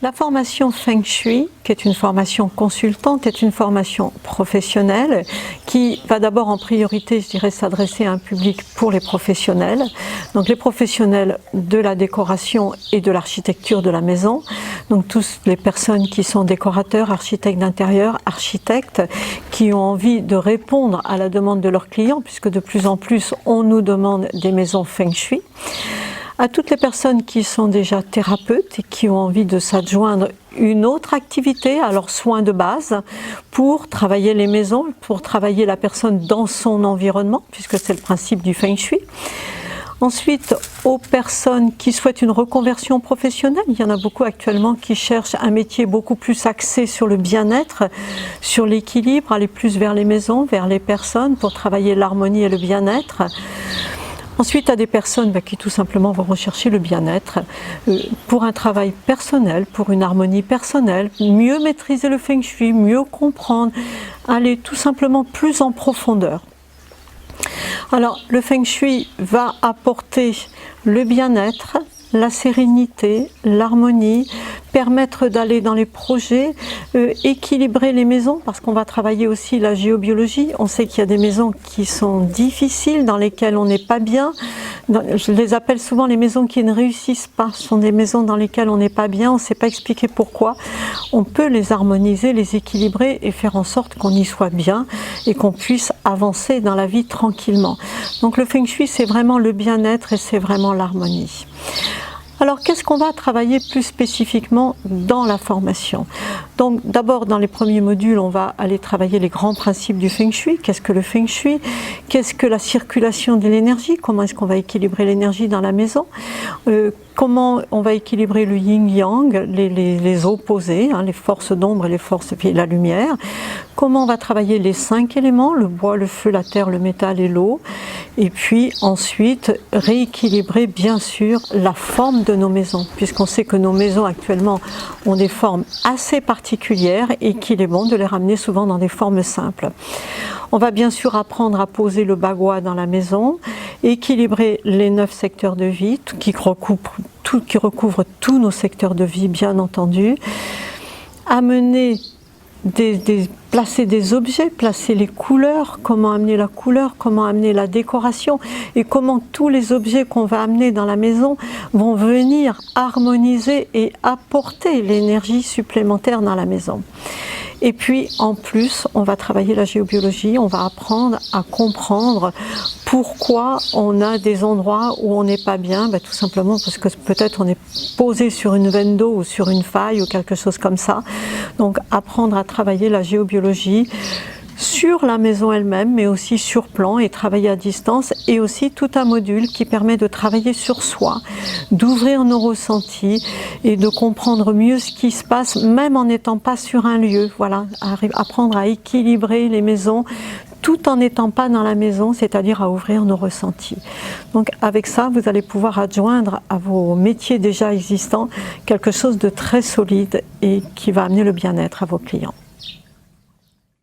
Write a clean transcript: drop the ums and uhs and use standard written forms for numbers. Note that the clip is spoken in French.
La formation Feng Shui, qui est une formation consultante, est une formation professionnelle qui va d'abord en priorité, je dirais, s'adresser à un public pour les professionnels. Donc les professionnels de la décoration et de l'architecture de la maison. Donc tous les personnes qui sont décorateurs, architectes d'intérieur, architectes, qui ont envie de répondre à la demande de leurs clients, puisque de plus en plus on nous demande des maisons Feng Shui. À toutes les personnes qui sont déjà thérapeutes et qui ont envie de s'adjoindre une autre activité, alors soins de base, pour travailler les maisons, pour travailler la personne dans son environnement, puisque c'est le principe du Feng Shui. Ensuite, aux personnes qui souhaitent une reconversion professionnelle, il y en a beaucoup actuellement qui cherchent un métier beaucoup plus axé sur le bien-être, sur l'équilibre, aller plus vers les maisons, vers les personnes, pour travailler l'harmonie et le bien-être. Ensuite, à des personnes qui tout simplement vont rechercher le bien-être pour un travail personnel, pour une harmonie personnelle, mieux maîtriser le Feng Shui, mieux comprendre, aller tout simplement plus en profondeur. Alors, le Feng Shui va apporter le bien-être, la sérénité, l'harmonie, permettre d'aller dans les projets, équilibrer les maisons, parce qu'on va travailler aussi la géobiologie. On sait qu'il y a des maisons qui sont difficiles, dans lesquelles on n'est pas bien. Je les appelle souvent les maisons qui ne réussissent pas. Ce sont des maisons dans lesquelles on n'est pas bien, on ne sait pas expliquer pourquoi. On peut les harmoniser, les équilibrer et faire en sorte qu'on y soit bien et qu'on puisse avancer dans la vie tranquillement. Donc le Feng Shui, c'est vraiment le bien-être et c'est vraiment l'harmonie. Alors, qu'est-ce qu'on va travailler plus spécifiquement dans la formation? Donc, d'abord, dans les premiers modules, on va aller travailler les grands principes du Feng Shui. Qu'est-ce que le Feng Shui? Qu'est-ce que la circulation de l'énergie? Comment est-ce qu'on va équilibrer l'énergie dans la maison? Comment on va équilibrer le yin-yang, les opposés, les forces d'ombre et les forces et la lumière? Comment on va travailler les 5 éléments, le bois, le feu, la terre, le métal et l'eau? Et puis ensuite, rééquilibrer bien sûr la forme de nos maisons, puisqu'on sait que nos maisons actuellement ont des formes assez particulières et qu'il est bon de les ramener souvent dans des formes simples. On va bien sûr apprendre à poser le bagua dans la maison, équilibrer les 9 secteurs de vie qui recouvrent tous nos secteurs de vie, bien entendu. Amener placer des objets, placer les couleurs, comment amener la couleur, comment amener la décoration et comment tous les objets qu'on va amener dans la maison vont venir harmoniser et apporter l'énergie supplémentaire dans la maison. Et puis en plus, on va travailler la géobiologie, on va apprendre à comprendre pourquoi on a des endroits où on n'est pas bien, tout simplement parce que peut-être on est posé sur une veine d'eau ou sur une faille ou quelque chose comme ça. Donc apprendre à travailler la géobiologie sur la maison elle-même, mais aussi sur plan et travailler à distance, et aussi tout un module qui permet de travailler sur soi, d'ouvrir nos ressentis et de comprendre mieux ce qui se passe, même en n'étant pas sur un lieu. Voilà, apprendre à équilibrer les maisons tout en n'étant pas dans la maison, c'est-à-dire à ouvrir nos ressentis. Donc avec ça, vous allez pouvoir adjoindre à vos métiers déjà existants quelque chose de très solide et qui va amener le bien-être à vos clients.